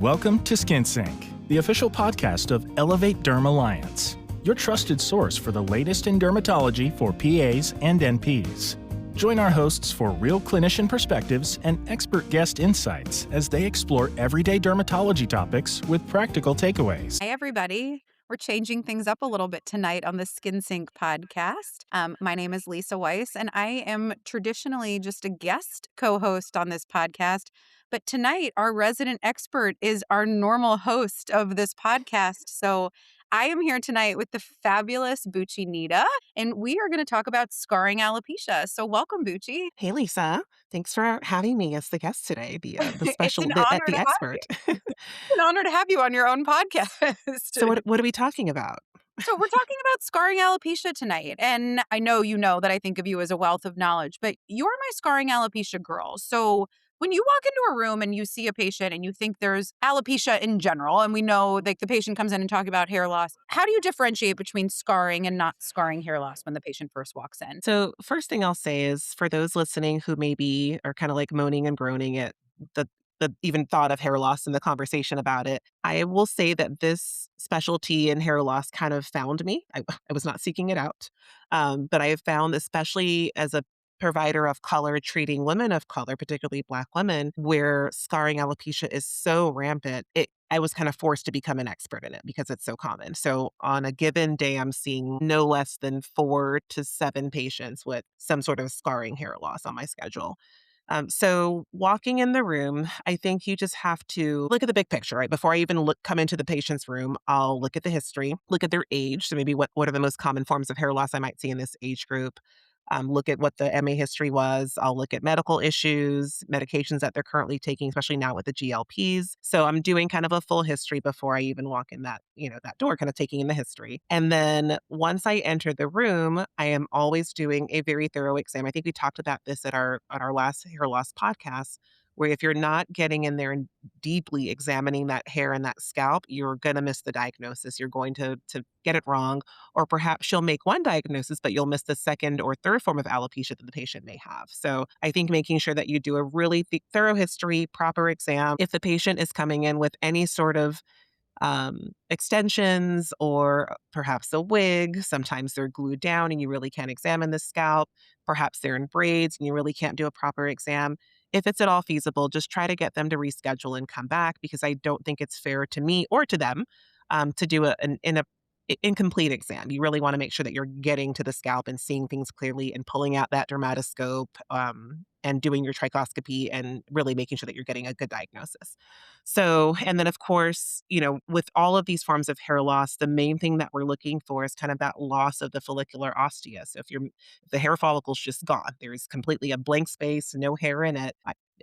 Welcome to Skin Sync, the official podcast of Elevate-Derm Alliance, your trusted source for the latest in dermatology for PAs and NPs. Join our hosts for real clinician perspectives and expert guest insights as they explore everyday dermatology topics with practical takeaways. Hi, everybody. We're changing things up a little bit tonight on the Skin Sync podcast. My name is Lisa Weiss, and I am traditionally just a guest co-host on this podcast. But tonight, our resident expert is our normal host of this podcast. So I am here tonight with the fabulous Bucci Nita, and we are going to talk about scarring alopecia. So welcome, Bucci. Hey, Lisa. Thanks for having me as the guest today, the It's special an the, honor the to have you. expert. It's an honor to have you on your own podcast. So what are we talking about? So we're talking about scarring alopecia tonight. And I know you know that I think of you as a wealth of knowledge, but you're my scarring alopecia girl. So when you walk into a room and you see a patient and you think there's alopecia in general, and we know like the patient comes in and talk about hair loss, how do you differentiate between scarring and not scarring hair loss when the patient first walks in? So first thing I'll say is for those listening who maybe are kind of like moaning and groaning at the the even thought of hair loss and the conversation about it, I will say that this specialty in hair loss kind of found me. I was not seeking it out, but I have found, especially as a provider of color treating women of color, particularly Black women, where scarring alopecia is so rampant. I was kind of forced to become an expert in it because it's so common. So on a given day, I'm seeing no less than 4 to 7 patients with some sort of scarring hair loss on my schedule. So walking in the room, I think you just have to look at the big picture, right? Before I even come into the patient's room, I'll look at the history, look at their age. So maybe what are the most common forms of hair loss I might see in this age group? Look at what the MA history was. I'll look at medical issues, medications that they're currently taking, especially now with the GLPs. So I'm doing kind of a full history before I even walk in that door, kind of taking in the history. And then once I enter the room, I am always doing a very thorough exam. I think we talked about this at our last hair loss podcast, where if you're not getting in there and deeply examining that hair and that scalp, you're going to miss the diagnosis. You're going to get it wrong, or perhaps you'll make one diagnosis, but you'll miss the second or third form of alopecia that the patient may have. So I think making sure that you do a really thorough history, proper exam. If the patient is coming in with any sort of extensions or perhaps a wig. Sometimes they're glued down and you really can't examine the scalp. Perhaps they're in braids and you really can't do a proper exam. If it's at all feasible, just try to get them to reschedule and come back, because I don't think it's fair to me or to them to do an incomplete exam. You really want to make sure that you're getting to the scalp and seeing things clearly and pulling out that dermatoscope, and doing your trichoscopy and really making sure that you're getting a good diagnosis. So, and then of course, with all of these forms of hair loss, the main thing that we're looking for is kind of that loss of the follicular ostia. So if the hair follicle's just gone, there's completely a blank space, no hair in it.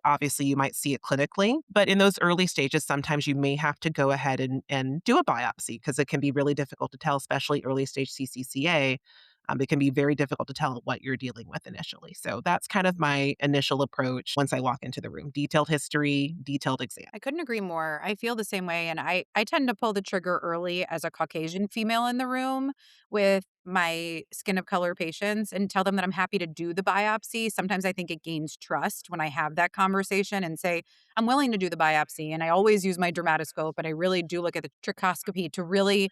Obviously, you might see it clinically, but in those early stages, sometimes you may have to go ahead and do a biopsy, because it can be really difficult to tell, especially early stage CCCA. It can be very difficult to tell what you're dealing with initially. So that's kind of my initial approach once I walk into the room. Detailed history, detailed exam. I couldn't agree more. I feel the same way. And I tend to pull the trigger early as a Caucasian female in the room with my skin of color patients and tell them that I'm happy to do the biopsy. Sometimes I think it gains trust when I have that conversation and say, I'm willing to do the biopsy. And I always use my dermatoscope and I really do look at the trichoscopy to really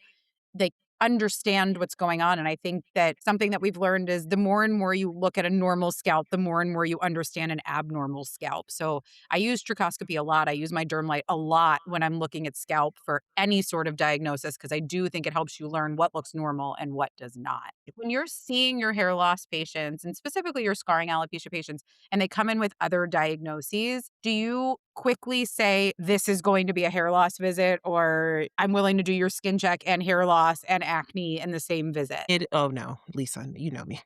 they understand what's going on. And I think that something that we've learned is the more and more you look at a normal scalp, the more and more you understand an abnormal scalp. So I use trichoscopy a lot. I use my derm light a lot when I'm looking at scalp for any sort of diagnosis, because I do think it helps you learn what looks normal and what does not. When you're seeing your hair loss patients, and specifically your scarring alopecia patients, and they come in with other diagnoses, do you quickly say, this is going to be a hair loss visit, or I'm willing to do your skin check and hair loss and acne in the same visit? Oh no, Lisa, you know me.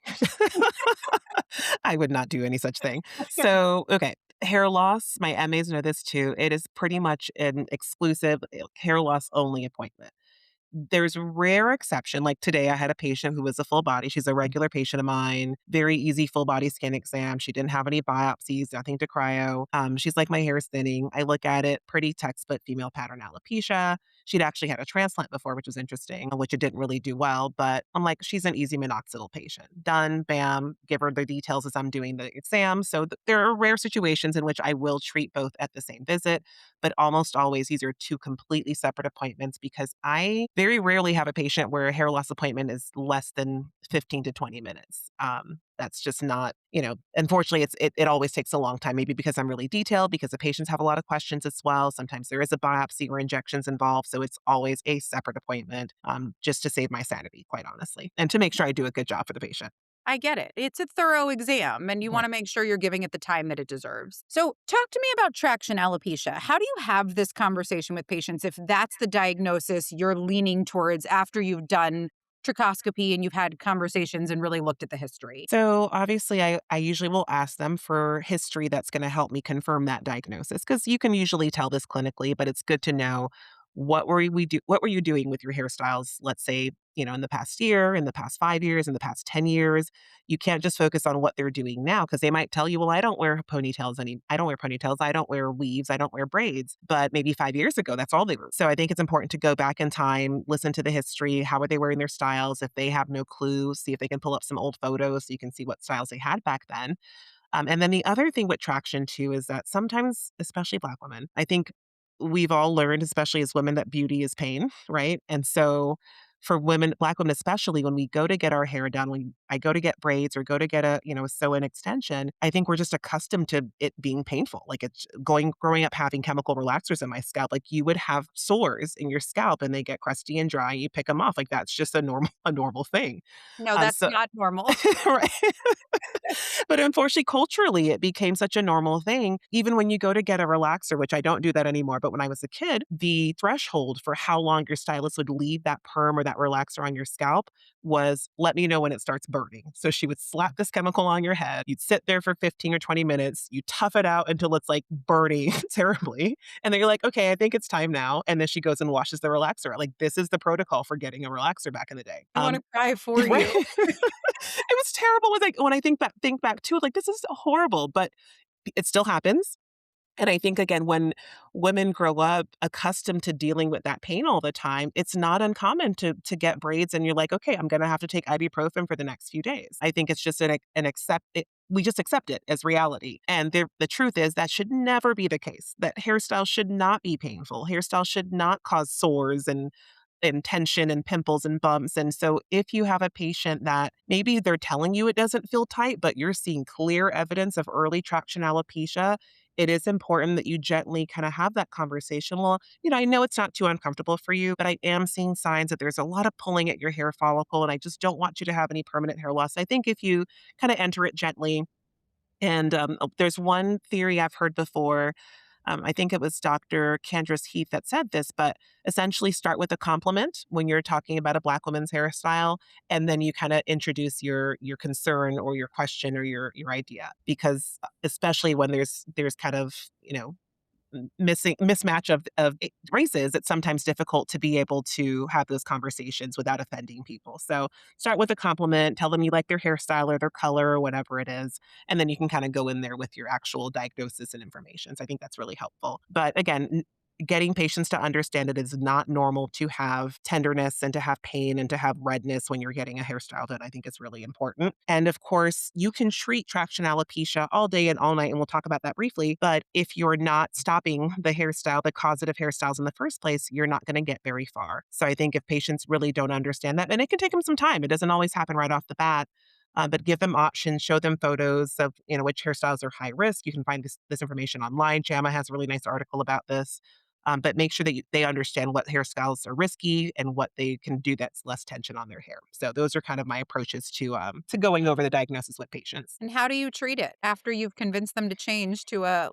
I would not do any such thing. So, okay, hair loss, my MAs know this too. It is pretty much an exclusive hair loss only appointment. There's rare exception, like today I had a patient who was a full body. She's a regular patient of mine, very easy full body skin exam. She didn't have any biopsies, nothing to cryo. She's like, my hair is thinning. I look at it, pretty textbook female pattern alopecia. She'd actually had a transplant before, which was interesting, which it didn't really do well. But I'm like, she's an easy minoxidil patient. Done, bam, give her the details as I'm doing the exam. So there are rare situations in which I will treat both at the same visit, but almost always these are two completely separate appointments because I very rarely have a patient where a hair loss appointment is less than 15 to 20 minutes. That's just not, unfortunately, it always takes a long time, maybe because I'm really detailed, because the patients have a lot of questions as well. Sometimes there is a biopsy or injections involved. So it's always a separate appointment just to save my sanity, quite honestly, and to make sure I do a good job for the patient. I get it. It's a thorough exam, and you want Right. to make sure you're giving it the time that it deserves. So, talk to me about traction alopecia. How do you have this conversation with patients if that's the diagnosis you're leaning towards after you've done trichoscopy and you've had conversations and really looked at the history? So obviously, I usually will ask them for history that's going to help me confirm that diagnosis because you can usually tell this clinically, but it's good to know what were you doing with your hairstyles, let's say, in the past year, in the past 5 years, in the past 10 years. You can't just focus on what they're doing now because they might tell you, well, I don't wear ponytails, I don't wear weaves, I don't wear braids. But maybe 5 years ago, that's all they were. So I think it's important to go back in time, listen to the history. How are they wearing their styles? If they have no clue, see if they can pull up some old photos so you can see what styles they had back then. And then the other thing with traction too is that sometimes, especially Black women, I think we've all learned, especially as women, that beauty is pain, right? And so for women, Black women especially, when we go to get our hair done, when I go to get braids or go to get a sew-in extension, I think we're just accustomed to it being painful. Like it's growing up having chemical relaxers in my scalp, like you would have sores in your scalp and they get crusty and dry. You pick them off, like that's just a normal a normal thing. No, that's So not normal. right. But unfortunately, culturally, it became such a normal thing. Even when you go to get a relaxer, which I don't do that anymore, but when I was a kid, the threshold for how long your stylist would leave that perm or that relaxer on your scalp was let me know when it starts burning. So she would slap this chemical on your head. You'd sit there for 15 or 20 minutes. You tough it out until it's like burning terribly. And then you're like, okay, I think it's time now. And then she goes and washes the relaxer. Like, this is the protocol for getting a relaxer back in the day. I want to cry for Right. you. It was terrible when I think back to it, like, this is horrible, but it still happens. And I think again, when women grow up accustomed to dealing with that pain all the time, it's not uncommon to get braids and you're like, okay, I'm gonna have to take ibuprofen for the next few days. I think it's just an accept it. We just accept it as reality. And the truth is that should never be the case. That hairstyle should not be painful. Hairstyle should not cause sores and tension and pimples and bumps. And so if you have a patient that maybe they're telling you it doesn't feel tight, but you're seeing clear evidence of early traction alopecia, it is important that you gently kind of have that conversation. Well, I know it's not too uncomfortable for you, but I am seeing signs that there's a lot of pulling at your hair follicle, and I just don't want you to have any permanent hair loss. I think if you kind of enter it gently, and there's one theory I've heard before. I think it was Dr. Candrace Heath that said this, but essentially start with a compliment when you're talking about a Black woman's hairstyle, and then you kind of introduce your concern or your question or your idea. Because especially when there's kind of missing mismatch of races, it's sometimes difficult to be able to have those conversations without offending people. So start with a compliment, tell them you like their hairstyle or their color or whatever it is, and then you can kind of go in there with your actual diagnosis and information. So I think that's really helpful. But again, getting patients to understand it is not normal to have tenderness and to have pain and to have redness when you're getting a hairstyle done, I think is really important. And of course, you can treat traction alopecia all day and all night, and we'll talk about that briefly. But if you're not stopping the hairstyle, the causative hairstyles in the first place, you're not going to get very far. So I think if patients really don't understand that, and it can take them some time, it doesn't always happen right off the bat. But give them options, show them photos of which hairstyles are high risk. You can find this information online. JAMA has a really nice article about this. But make sure that they understand what hairstyles are risky and what they can do that's less tension on their hair. So those are kind of my approaches to going over the diagnosis with patients. And how do you treat it after you've convinced them to change to a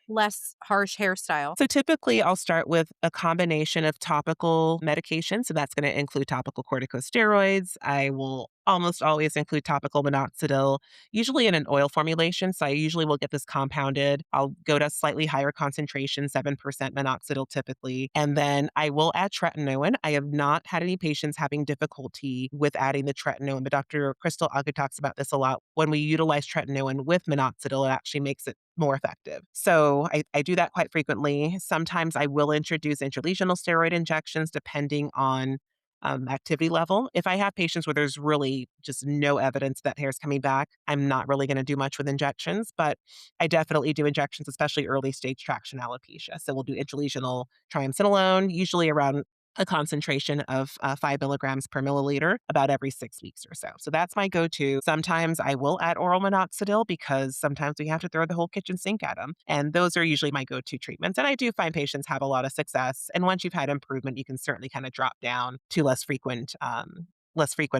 less harsh hairstyle? So typically, I'll start with a combination of topical medication. So that's going to include topical corticosteroids. I will almost always include topical minoxidil, usually in an oil formulation. So I usually will get this compounded. I'll go to slightly higher concentration, 7% minoxidil typically. And then I will add tretinoin. I have not had any patients having difficulty with adding the tretinoin, but Dr. Crystal Aga talks about this a lot. When we utilize tretinoin with minoxidil, it actually makes it more effective. So I do that quite frequently. Sometimes I will introduce intralesional steroid injections depending on activity level. If I have patients where there's really just no evidence that hair is coming back, I'm not really going to do much with injections, but I definitely do injections, especially early stage traction alopecia. So we'll do intralesional triamcinolone, usually around a concentration of 5 milligrams per milliliter about every 6 weeks or so. So that's my go to. Sometimes I will add oral minoxidil because sometimes we have to throw the whole kitchen sink at them. And those are usually my go to treatments. And I do find patients have a lot of success. And once you've had improvement, you can certainly kind of drop down to less frequent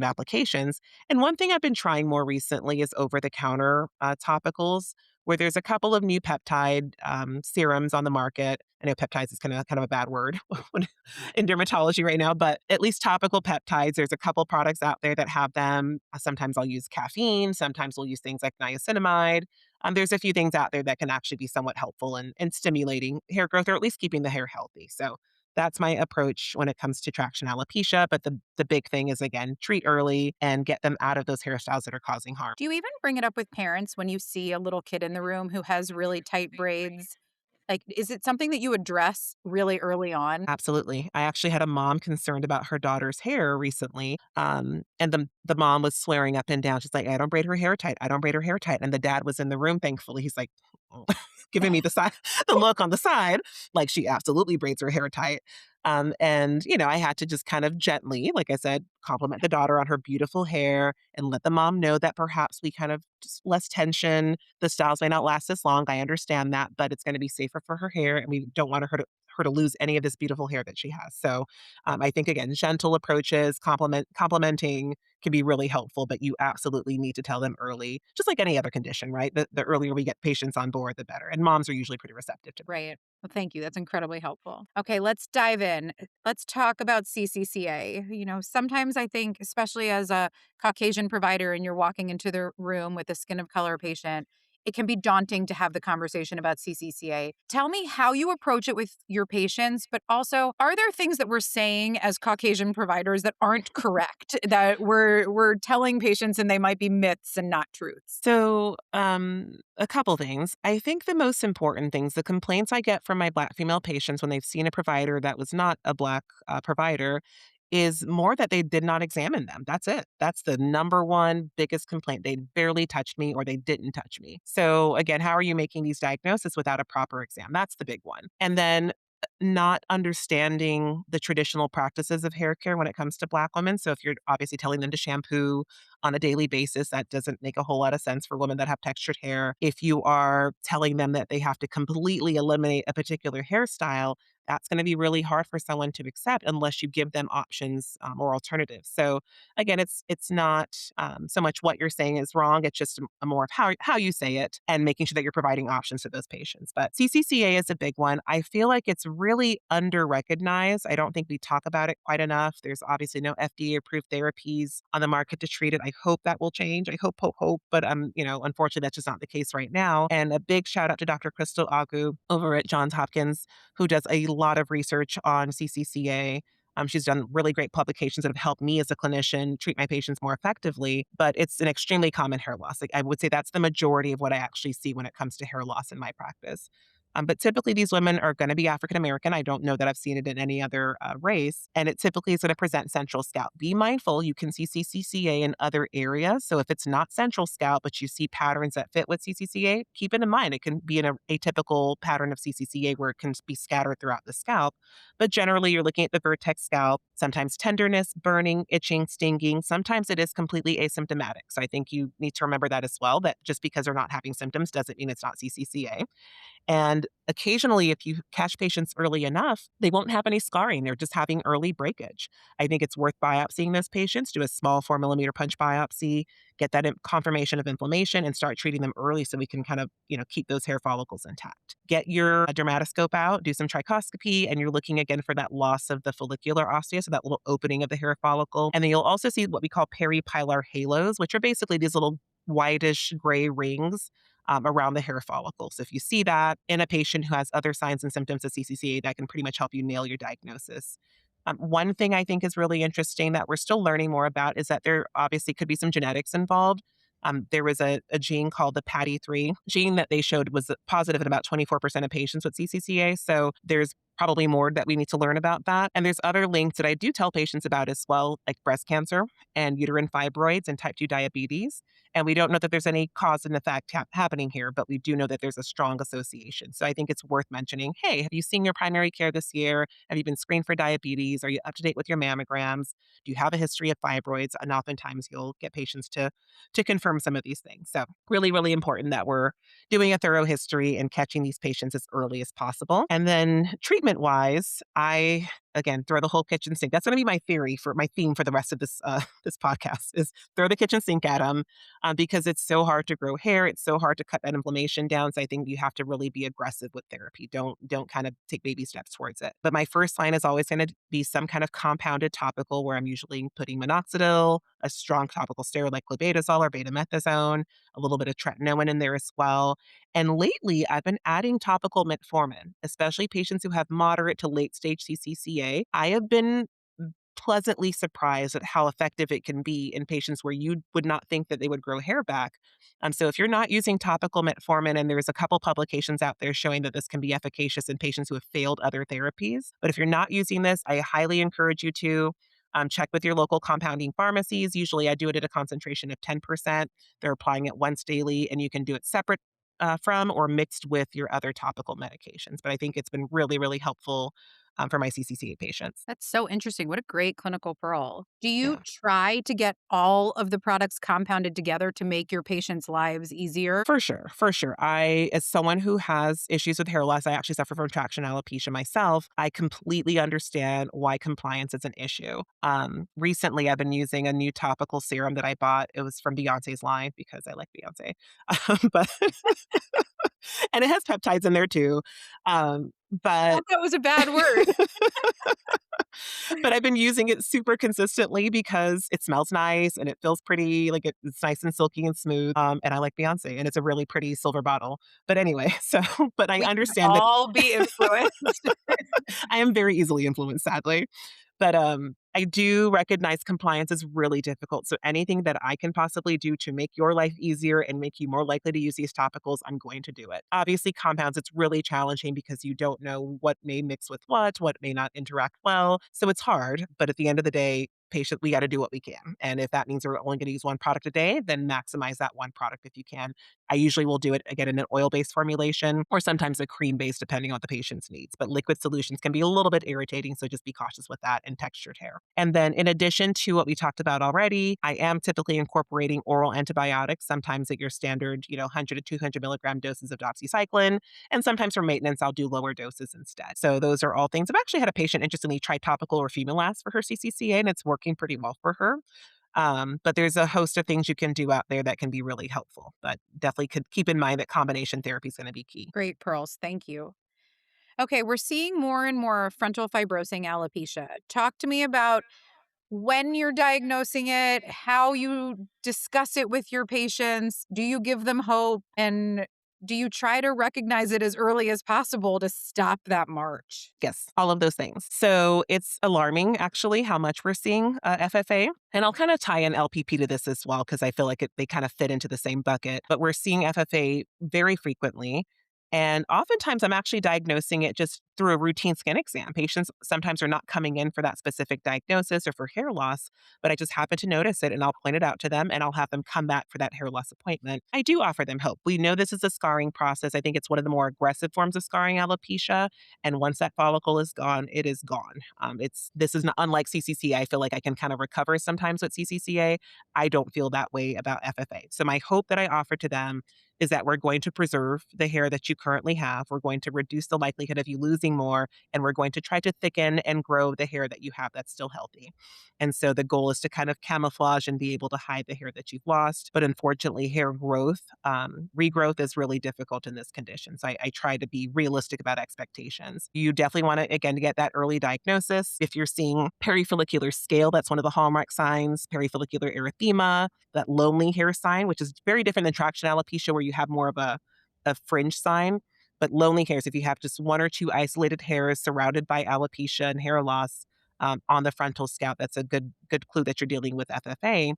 applications. And one thing I've been trying more recently is over the counter topicals, where there's a couple of new peptide serums on the market. I know peptides is kind of a bad word in dermatology right now, but at least topical peptides, there's a couple products out there that have them. Sometimes I'll use caffeine, sometimes we'll use things like niacinamide. There's a few things out there that can actually be somewhat helpful in stimulating hair growth or at least keeping the hair healthy. So that's my approach when it comes to traction alopecia. But the big thing is, again, treat early and get them out of those hairstyles that are causing harm. Do you even bring it up with parents when you see a little kid in the room who has really tight braids? Like, is it something that you address really early on? Absolutely. I actually had a mom concerned about her daughter's hair recently. And the mom was swearing up and down. She's like, I don't braid her hair tight. I don't braid her hair tight. And the dad was in the room, thankfully. He's like, giving me the side, the look on the side, like she absolutely braids her hair tight. I had to just kind of gently, like I said, compliment the daughter on her beautiful hair and let the mom know that perhaps we kind of just less tension. The styles may not last as long. I understand that, but it's going to be safer for her hair, and we don't want her to lose any of this beautiful hair that she has. So I think again, gentle approaches, complimenting can be really helpful, but you absolutely need to tell them early, just like any other condition, right? The earlier we get patients on board, the better. And moms are usually pretty receptive to that. Right. Well, thank you. That's incredibly helpful. Okay, let's dive in. Let's talk about CCCA. Sometimes I think, especially as a Caucasian provider and you're walking into the room with a skin of color patient, it can be daunting to have the conversation about CCCA. Tell me how you approach it with your patients, but also, are there things that we're saying as Caucasian providers that aren't correct, that we're telling patients and they might be myths and not truths? So, a couple things. I think the most important things, the complaints I get from my Black female patients when they've seen a provider that was not a Black provider is more that they did not examine them. That's it. That's the number one biggest complaint. They barely touched me or they didn't touch me. So, again, how are you making these diagnoses without a proper exam? That's the big one. And then not understanding the traditional practices of hair care when it comes to Black women. So if you're obviously telling them to shampoo on a daily basis, that doesn't make a whole lot of sense for women that have textured hair. If you are telling them that they have to completely eliminate a particular hairstyle, that's going to be really hard for someone to accept unless you give them options or alternatives. So again, it's not so much what you're saying is wrong. It's just a more of how you say it and making sure that you're providing options to those patients. But CCCA is a big one. I feel like it's really under recognized. I don't think we talk about it quite enough. There's obviously no FDA approved therapies on the market to treat it. I hope that will change. I hope, but unfortunately that's just not the case right now. And a big shout out to Dr. Crystal Agu over at Johns Hopkins, who does a lot of research on CCCA. She's done really great publications that have helped me as a clinician treat my patients more effectively, but it's an extremely common hair loss. Like I would say that's the majority of what I actually see when it comes to hair loss in my practice. But typically, these women are going to be African American. I don't know that I've seen it in any other race. And it typically is going to present central scalp. Be mindful, you can see CCCA in other areas. So if it's not central scalp, but you see patterns that fit with CCCA, keep it in mind. It can be an atypical pattern of CCCA where it can be scattered throughout the scalp. But generally, you're looking at the vertex scalp, sometimes tenderness, burning, itching, stinging. Sometimes it is completely asymptomatic. So I think you need to remember that as well, that just because they're not having symptoms doesn't mean it's not CCCA. And occasionally, if you catch patients early enough, they won't have any scarring. They're just having early breakage. I think it's worth biopsying those patients, do a small 4 millimeter punch biopsy, get that confirmation of inflammation, and start treating them early so we can kind of, keep those hair follicles intact. Get your dermatoscope out, do some trichoscopy, and you're looking again for that loss of the follicular ostia, so that little opening of the hair follicle. And then you'll also see what we call peripilar halos, which are basically these little whitish gray rings around the hair follicle. So if you see that in a patient who has other signs and symptoms of CCCA, that can pretty much help you nail your diagnosis. One thing I think is really interesting that we're still learning more about is that there obviously could be some genetics involved. There was a gene called the PADI3 gene that they showed was positive in about 24% of patients with CCCA. So there's probably more that we need to learn about that. And there's other links that I do tell patients about as well, like breast cancer and uterine fibroids and type 2 diabetes. And we don't know that there's any cause and effect happening here, but we do know that there's a strong association. So I think it's worth mentioning, hey, have you seen your primary care this year? Have you been screened for diabetes? Are you up to date with your mammograms? Do you have a history of fibroids? And oftentimes you'll get patients to confirm some of these things. So really, really important that we're doing a thorough history and catching these patients as early as possible. And then treatment wise, I again throw the whole kitchen sink. That's going to be my theory for my theme for the rest of this this podcast is throw the kitchen sink at them because it's so hard to grow hair. It's so hard to cut that inflammation down. So I think you have to really be aggressive with therapy. Don't kind of take baby steps towards it. But my first line is always going to be some kind of compounded topical where I'm usually putting minoxidil, a strong topical steroid like clobetasol or betamethasone, a little bit of tretinoin in there as well. And lately, I've been adding topical metformin, especially patients who have moderate to late stage CCCA. I have been pleasantly surprised at how effective it can be in patients where you would not think that they would grow hair back. So if you're not using topical metformin, and there's a couple publications out there showing that this can be efficacious in patients who have failed other therapies. But if you're not using this, I highly encourage you to check with your local compounding pharmacies. Usually I do it at a concentration of 10%. They're applying it once daily, and you can do it separate from or mixed with your other topical medications. But I think it's been really, really helpful for my CCCA patients. That's so interesting. What a great clinical pearl. Do you Yeah. try to get all of the products compounded together to make your patients' lives easier? For sure, for sure. As someone who has issues with hair loss, I actually suffer from traction alopecia myself. I completely understand why compliance is an issue. Recently, I've been using a new topical serum that I bought. It was from Beyonce's line because I like Beyonce, but and it has peptides in there too. But That was a bad word. but I've been using it super consistently because it smells nice and it feels pretty, like it's nice and silky and smooth. And I like Beyonce, and it's a really pretty silver bottle. But anyway, so but I We can understand that all be influenced. I am very easily influenced, sadly. But I do recognize compliance is really difficult. So anything that I can possibly do to make your life easier and make you more likely to use these topicals, I'm going to do it. Obviously, compounds, it's really challenging because you don't know what may mix with what may not interact well. So it's hard. But at the end of the day, patient, we got to do what we can. And if that means we're only going to use one product a day, then maximize that one product if you can. I usually will do it again in an oil-based formulation or sometimes a cream-based depending on the patient's needs. But liquid solutions can be a little bit irritating, so just be cautious with that and textured hair. And then in addition to what we talked about already, I am typically incorporating oral antibiotics, sometimes at your standard, 100 to 200 milligram doses of doxycycline. And sometimes for maintenance, I'll do lower doses instead. So those are all things. I've actually had a patient interestingly try topical or Roflumilast for her CCCA, and it's working pretty well for her. But there's a host of things you can do out there that can be really helpful. But definitely could keep in mind that combination therapy is going to be key. Great pearls. Thank you. Okay, we're seeing more and more frontal fibrosing alopecia. Talk to me about when you're diagnosing it, how you discuss it with your patients. Do you give them hope? And do you try to recognize it as early as possible to stop that march? Yes, all of those things. So it's alarming, actually, how much we're seeing FFA. And I'll kind of tie in LPP to this as well, because I feel like they kind of fit into the same bucket. But we're seeing FFA very frequently. And oftentimes I'm actually diagnosing it just through a routine skin exam. Patients sometimes are not coming in for that specific diagnosis or for hair loss, but I just happen to notice it and I'll point it out to them and I'll have them come back for that hair loss appointment. I do offer them hope. We know this is a scarring process. I think it's one of the more aggressive forms of scarring, alopecia. And once that follicle is gone, it is gone. This is not unlike CCCA. I feel like I can kind of recover sometimes with CCCA. I don't feel that way about FFA. So my hope that I offer to them is that we're going to preserve the hair that you currently have. We're going to reduce the likelihood of you losing more, and we're going to try to thicken and grow the hair that you have that's still healthy. And so the goal is to kind of camouflage and be able to hide the hair that you've lost. But unfortunately, hair growth, regrowth is really difficult in this condition. So I try to be realistic about expectations. You definitely want to, again, get that early diagnosis. If you're seeing perifollicular scale, that's one of the hallmark signs, perifollicular erythema, that lonely hair sign, which is very different than traction alopecia, where you have more of a fringe sign. But lonely hairs, if you have just one or two isolated hairs surrounded by alopecia and hair loss on the frontal scalp, that's a good clue that you're dealing with FFA.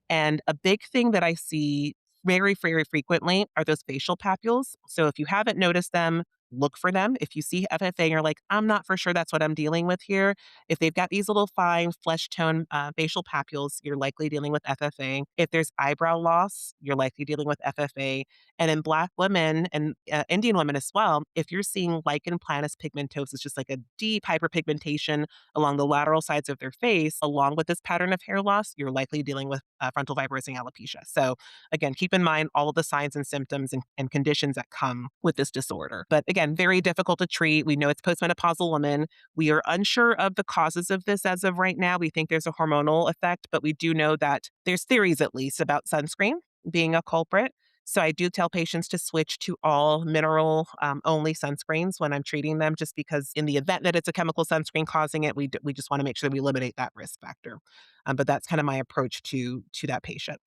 And a big thing that I see very, very frequently are those facial papules. So if you haven't noticed them, look for them. If you see FFA and you're like, I'm not for sure that's what I'm dealing with here. If they've got these little fine flesh tone facial papules, you're likely dealing with FFA. If there's eyebrow loss, you're likely dealing with FFA. And in Black women and Indian women as well, if you're seeing lichen planus pigmentosus, just like a deep hyperpigmentation along the lateral sides of their face, along with this pattern of hair loss, you're likely dealing with frontal fibrosing alopecia. So again, keep in mind all of the signs and symptoms and conditions that come with this disorder. But again, very difficult to treat. We know it's postmenopausal women. We are unsure of the causes of this as of right now. We think there's a hormonal effect, but we do know that there's theories at least about sunscreen being a culprit. So I do tell patients to switch to all mineral only sunscreens when I'm treating them, just because in the event that it's a chemical sunscreen causing it, we just want to make sure we eliminate that risk factor. But that's kind of my approach to that patient.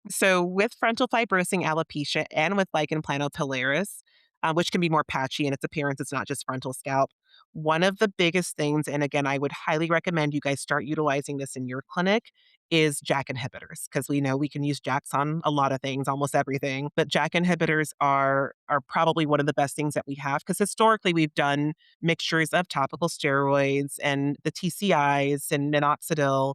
So with frontal fibrosing alopecia and with lichen planopilaris, which can be more patchy in its appearance, it's not just frontal scalp. One of the biggest things, and again, I would highly recommend you guys start utilizing this in your clinic, is JAK inhibitors, because we know we can use JAKs on a lot of things, almost everything. But JAK inhibitors are probably one of the best things that we have, because historically we've done mixtures of topical steroids and the TCIs and minoxidil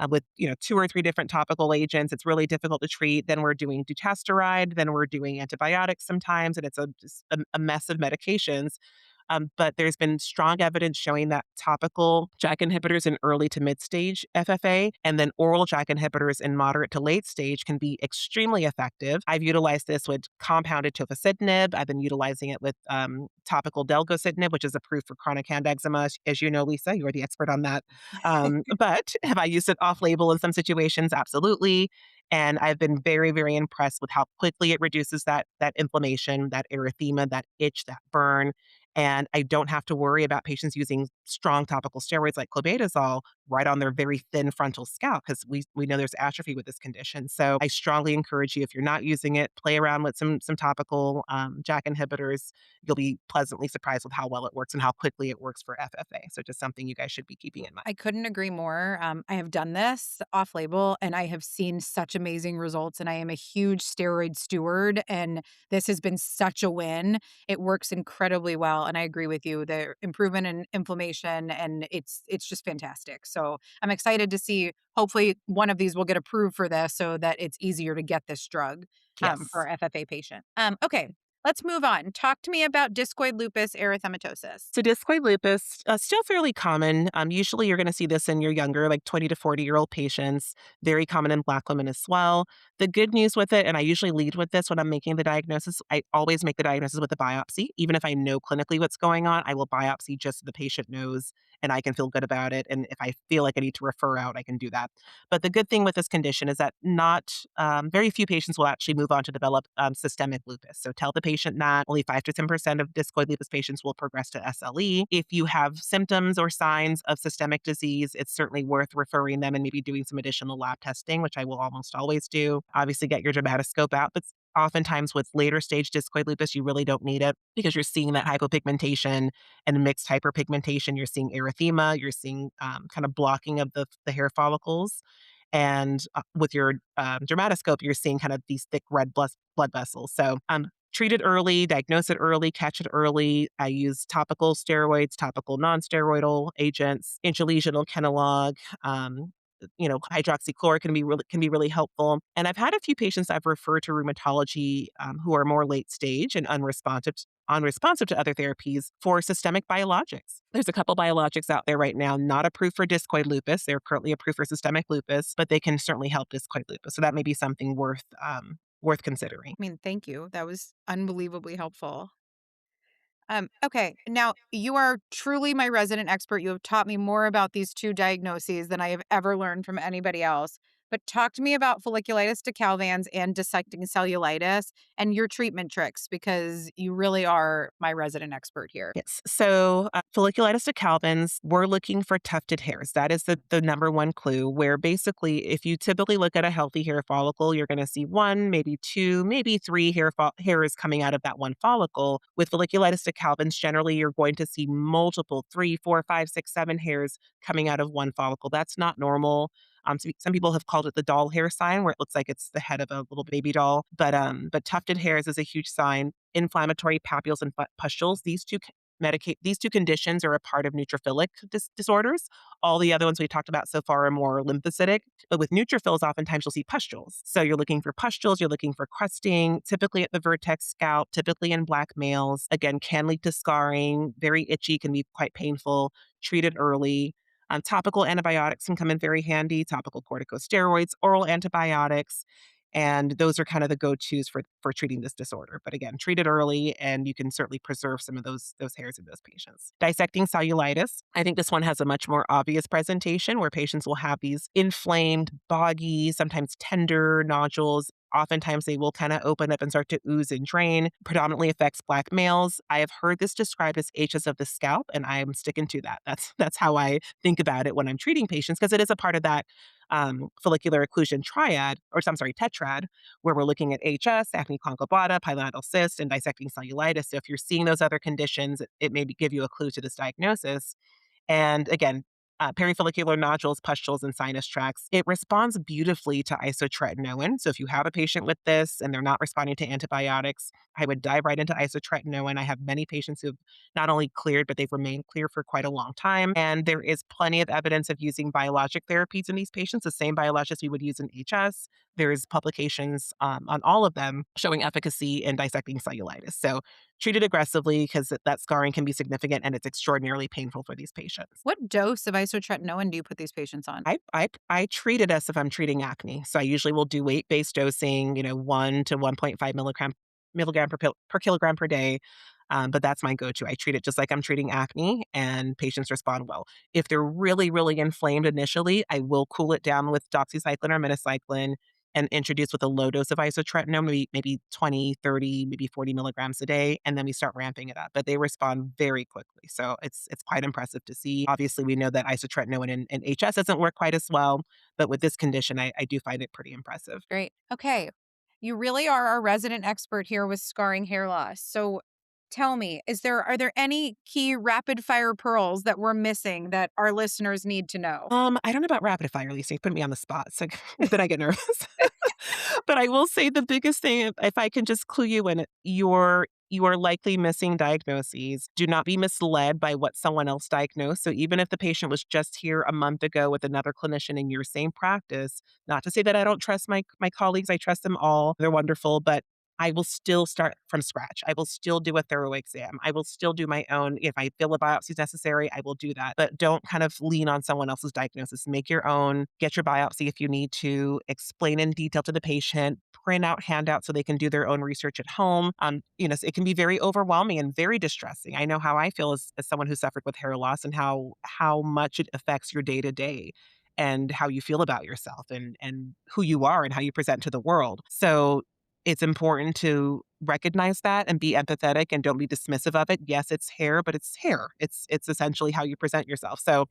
with two or three different topical agents. It's really difficult to treat. Then we're doing dutasteride. Then we're doing antibiotics sometimes, and it's just a mess of medications. But there's been strong evidence showing that topical JAK inhibitors in early to mid stage FFA and then oral JAK inhibitors in moderate to late stage can be extremely effective. I've utilized this with compounded tofacitinib. I've been utilizing it with topical delgocitinib, which is approved for chronic hand eczema. As you know, Lisa, you're the expert on that. But have I used it off label in some situations? Absolutely. And I've been very, very impressed with how quickly it reduces that inflammation, that erythema, that itch, that burn. And I don't have to worry about patients using strong topical steroids like clobetasol right on their very thin frontal scalp, because we know there's atrophy with this condition. So I strongly encourage you, if you're not using it, play around with some topical JAK inhibitors. You'll be pleasantly surprised with how well it works and how quickly it works for FFA. So just something you guys should be keeping in mind. I couldn't agree more. I have done this off label and I have seen such amazing results. And I am a huge steroid steward, and this has been such a win. It works incredibly well. And I agree with you. The improvement in inflammation, and it's just fantastic. So I'm excited to see, hopefully one of these will get approved for this so that it's easier to get this drug for Yes. our FFA patient. Okay, let's move on. Talk to me about discoid lupus erythematosus. So discoid lupus, still fairly common. Usually you're going to see this in your younger, like 20 to 40-year-old patients, very common in Black women as well. The good news with it, and I usually lead with this when I'm making the diagnosis, I always make the diagnosis with a biopsy. Even if I know clinically what's going on, I will biopsy just so the patient knows and I can feel good about it. And if I feel like I need to refer out, I can do that. But the good thing with this condition is that not very few patients will actually move on to develop systemic lupus. So tell the patient that only 5 to 10% of discoid lupus patients will progress to SLE. If you have symptoms or signs of systemic disease, it's certainly worth referring them and maybe doing some additional lab testing, which I will almost always do. Obviously, get your dermatoscope out, but oftentimes with later stage discoid lupus, you really don't need it because you're seeing that hypopigmentation and mixed hyperpigmentation. You're seeing erythema, you're seeing kind of blocking of the hair follicles. And with your dermatoscope, you're seeing kind of these thick red blood vessels. So treat it early, diagnose it early, catch it early. I use topical steroids, topical non-steroidal agents, intralesional Kenalog, hydroxychloroquine can be really helpful. And I've had a few patients I've referred to rheumatology who are more late stage and unresponsive to other therapies for systemic biologics. There's a couple biologics out there right now not approved for discoid lupus. They're currently approved for systemic lupus, but they can certainly help discoid lupus. So that may be something worth considering. I mean, thank you. That was unbelievably helpful. Okay, now you are truly my resident expert. You have taught me more about these two diagnoses than I have ever learned from anybody else. But talk to me about folliculitis decalvans and dissecting cellulitis and your treatment tricks because you really are my resident expert here. Yes. So, folliculitis decalvans, we're looking for tufted hairs. That is the number one clue, where basically, if you typically look at a healthy hair follicle, you're going to see one, maybe two, maybe three hairs coming out of that one follicle. With folliculitis decalvans, generally, you're going to see multiple, three, four, five, six, seven hairs coming out of one follicle. That's not normal. Some people have called it the doll hair sign, where it looks like it's the head of a little baby doll. But tufted hairs is a huge sign. Inflammatory papules and pustules. These two conditions are a part of neutrophilic disorders. All the other ones we talked about so far are more lymphocytic, but with neutrophils, oftentimes you'll see pustules. So you're looking for pustules, you're looking for crusting, typically at the vertex scalp, typically in black males. Again, can lead to scarring, very itchy, can be quite painful. Treated early. Topical antibiotics can come in very handy, topical corticosteroids, oral antibiotics. And those are kind of the go-tos for treating this disorder. But again, treat it early and you can certainly preserve some of those hairs in those patients. Dissecting cellulitis. I think this one has a much more obvious presentation where patients will have these inflamed, boggy, sometimes tender nodules. Oftentimes they will kind of open up and start to ooze and drain. Predominantly affects black males. I have heard this described as H's of the scalp, and I'm sticking to that. That's how I think about it when I'm treating patients because it is a part of that follicular occlusion triad, or I'm sorry, tetrad, where we're looking at HS, acne conjunctivata, pilonidal cyst, and dissecting cellulitis. So if you're seeing those other conditions, it may give you a clue to this diagnosis. And again, perifollicular nodules, pustules, and sinus tracts. It responds beautifully to isotretinoin. So if you have a patient with this and they're not responding to antibiotics, I would dive right into isotretinoin. I have many patients who've not only cleared, but they've remained clear for quite a long time. And there is plenty of evidence of using biologic therapies in these patients, the same biologics we would use in HS. There's publications on all of them showing efficacy in dissecting cellulitis. So treat it aggressively because that scarring can be significant and it's extraordinarily painful for these patients. What dose of isotretinoin do you put these patients on? I treat it as if I'm treating acne. So I usually will do weight-based dosing, 1 to 1.5 milligram per kilogram per day. But that's my go-to. I treat it just like I'm treating acne, and patients respond well. If they're really, really inflamed initially, I will cool it down with doxycycline or minocycline and introduce with a low dose of isotretinoin, maybe 20, 30, maybe 40 milligrams a day, and then we start ramping it up. But they respond very quickly. So it's quite impressive to see. Obviously, we know that isotretinoin in HS doesn't work quite as well, but with this condition, I do find it pretty impressive. Great. Okay. You really are our resident expert here with scarring hair loss. So tell me, are there any key rapid fire pearls that we're missing that our listeners need to know? I don't know about rapid fire, Lisa. You put me on the spot, so then I get nervous. But I will say the biggest thing, if I can just clue you in, you are likely missing diagnoses. Do not be misled by what someone else diagnosed. So even if the patient was just here a month ago with another clinician in your same practice, not to say that I don't trust my colleagues, I trust them all. They're wonderful, but I will still start from scratch. I will still do a thorough exam. I will still do my own. If I feel a biopsy is necessary, I will do that. But don't kind of lean on someone else's diagnosis. Make your own. Get your biopsy if you need to. Explain in detail to the patient. Print out handouts so they can do their own research at home. It can be very overwhelming and very distressing. I know how I feel as someone who suffered with hair loss and how much it affects your day to day and how you feel about yourself and who you are and how you present to the world. So it's important to recognize that and be empathetic and don't be dismissive of it. Yes, it's hair, but it's hair. It's essentially how you present yourself. So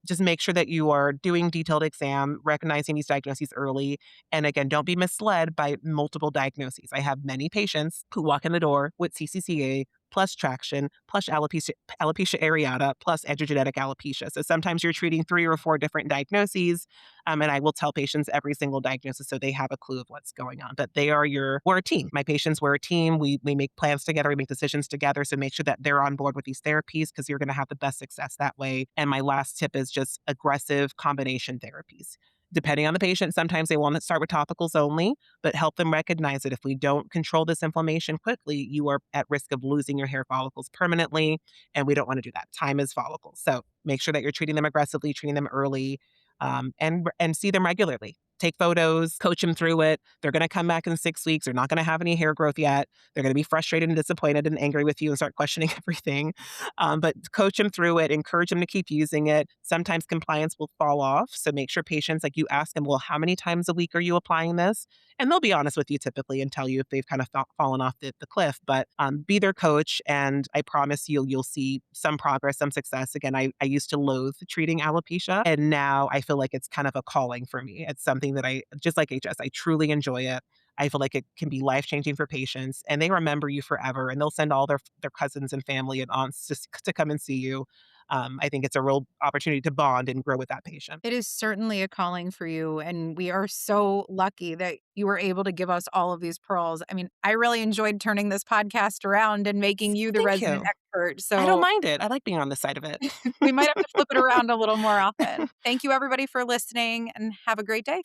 just make sure that you are doing detailed exam, recognizing these diagnoses early. And again, don't be misled by multiple diagnoses. I have many patients who walk in the door with CCCA, plus traction, plus alopecia areata, plus androgenetic alopecia. So sometimes you're treating 3 or 4 different diagnoses, and I will tell patients every single diagnosis so they have a clue of what's going on. But we're a team. My patients, we're a team. We make plans together, we make decisions together. So make sure that they're on board with these therapies because you're going to have the best success that way. And my last tip is just aggressive combination therapies. Depending on the patient, sometimes they want to start with topicals only, but help them recognize that if we don't control this inflammation quickly, you are at risk of losing your hair follicles permanently. And we don't want to do that. Time is follicles. So make sure that you're treating them aggressively, treating them early, and see them regularly. Take photos, coach them through it. They're going to come back in 6 weeks. They're not going to have any hair growth yet. They're going to be frustrated and disappointed and angry with you and start questioning everything. But coach them through it, encourage them to keep using it. Sometimes compliance will fall off. So make sure patients, like you ask them, well, how many times a week are you applying this? And they'll be honest with you typically and tell you if they've kind of fallen off the cliff. But be their coach, and I promise you'll see some progress, some success. Again, I used to loathe treating alopecia, and now I feel like it's kind of a calling for me. It's something that just like HS, I truly enjoy it. I feel like it can be life-changing for patients, and they remember you forever, and they'll send all their cousins and family and aunts just to come and see you. I think it's a real opportunity to bond and grow with that patient. It is certainly a calling for you, and we are so lucky that you were able to give us all of these pearls. I mean, I really enjoyed turning this podcast around and making you the Thank resident you. expert. I don't So mind it. I like being on this side of it. we might have to flip it around a little more often. Thank you, everybody, for listening, and have a great day.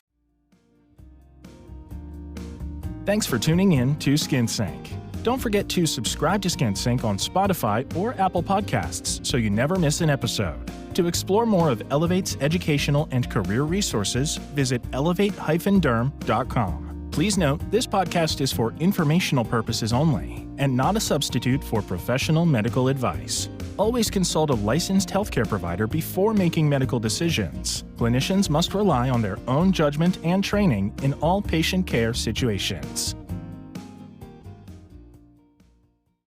Thanks for tuning in to SkinSync. Don't forget to subscribe to SkinSync on Spotify or Apple Podcasts so you never miss an episode. To explore more of Elevate's educational and career resources, visit elevate-derm.com. Please note, this podcast is for informational purposes only and not a substitute for professional medical advice. Always consult a licensed healthcare provider before making medical decisions. Clinicians must rely on their own judgment and training in all patient care situations.